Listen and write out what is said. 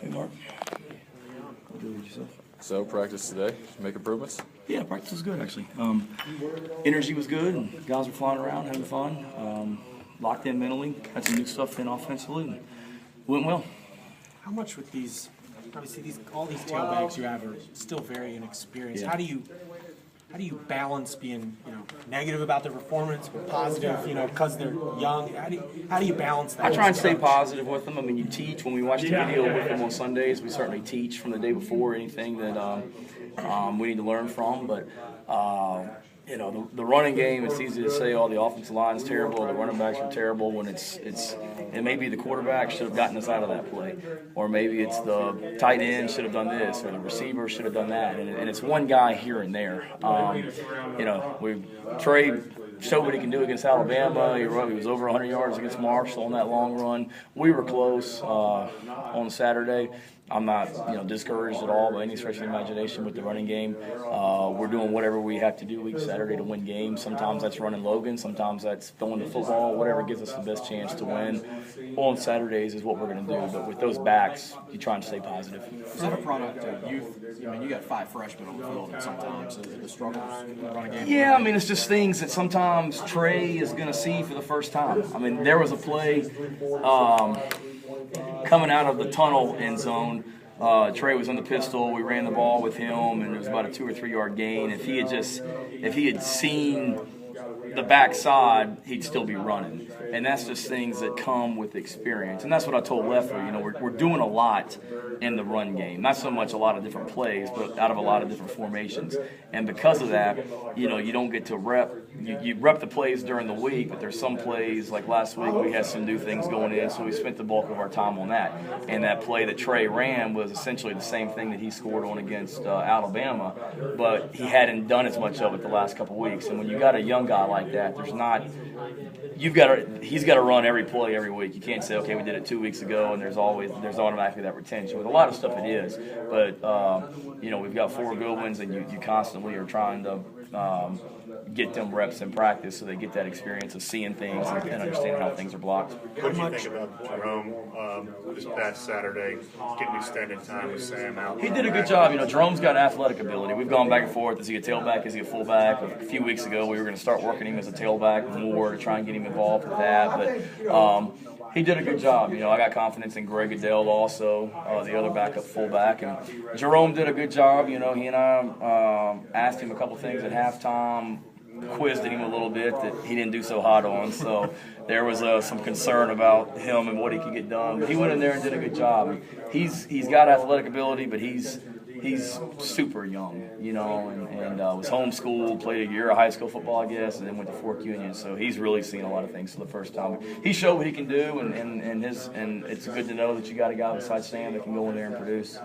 Hey, Mark. Good with yourself? So practice today, make improvements? Yeah, practice was good, actually. Energy was good, and guys were flying around, having fun. Locked in mentally, had some new stuff in offensively, and went well. How much with these, obviously all these tailbacks you have are still very inexperienced. Yeah. How do you balance being, negative about their performance but positive, because they're young? How do you balance that? I try and stay positive with them. I mean, you teach. When we watch the video with them on Sundays, we certainly teach from the day before anything that we need to learn from. But, the running game, it's easy to say, the offensive line is terrible, the running backs are terrible, when it may be the quarterback should have gotten us out of that play. Or maybe it's the tight end should have done this, or the receiver should have done that. And it's one guy here and there. Trey showed what he can do against Alabama. He was over 100 yards against Marshall on that long run. We were close on Saturday. I'm not, discouraged at all by any stretch of the imagination with the running game. We're doing whatever we have to do each Saturday to win games. Sometimes that's running Logan. Sometimes that's throwing the football. Whatever gives us the best chance to win on Saturdays is what we're going to do. But with those backs, you try and stay positive. Is that a product of youth? I mean, you got 5 freshmen on the field, and sometimes the struggles in the running game. Yeah, I mean, it's just things that sometimes Trey is going to see for the first time. I mean, there was a play coming out of the tunnel end zone. Trey was in the pistol. We ran the ball with him, and it was about a 2 or 3 yard gain. If he had seen the backside, he'd still be running. And that's just things that come with experience. And that's what I told Leffler. We're doing a lot in the run game. Not so much a lot of different plays, but out of a lot of different formations. And because of that, you don't get to rep. You rep the plays during the week, but there's some plays, like last week, we had some new things going in, so we spent the bulk of our time on that. And that play that Trey ran was essentially the same thing that he scored on against Alabama, but he hadn't done as much of it the last couple weeks. And when you got a young guy like that, he's got to run every play every week. You can't say, okay, we did it 2 weeks ago, and there's automatically that retention. With a lot of stuff it is, but we've got 4 good ones, and you constantly are trying to get them reps in practice so they get that experience of seeing things and understanding how things are blocked. What do you think about Jerome this past Saturday, getting extended time with Sam out? He did a good job. Jerome's got athletic ability. We've gone back and forth. Is he a tailback? Is he a fullback? A few weeks ago, we were going to start working him as a tailback more to try and get him involved with that. But he did a good job. I got confidence in Greg Adele also, the other backup fullback. And Jerome did a good job. He and I asked him a couple things at halftime, quizzed him a little bit that he didn't do so hot on. So there was some concern about him and what he could get done. But he went in there and did a good job. He's got athletic ability, but he's super young, and was homeschooled, played a year of high school football, I guess, and then went to Fork Union. So he's really seen a lot of things for the first time. He showed what he can do, and it's good to know that you got a guy besides Sam that can go in there and produce.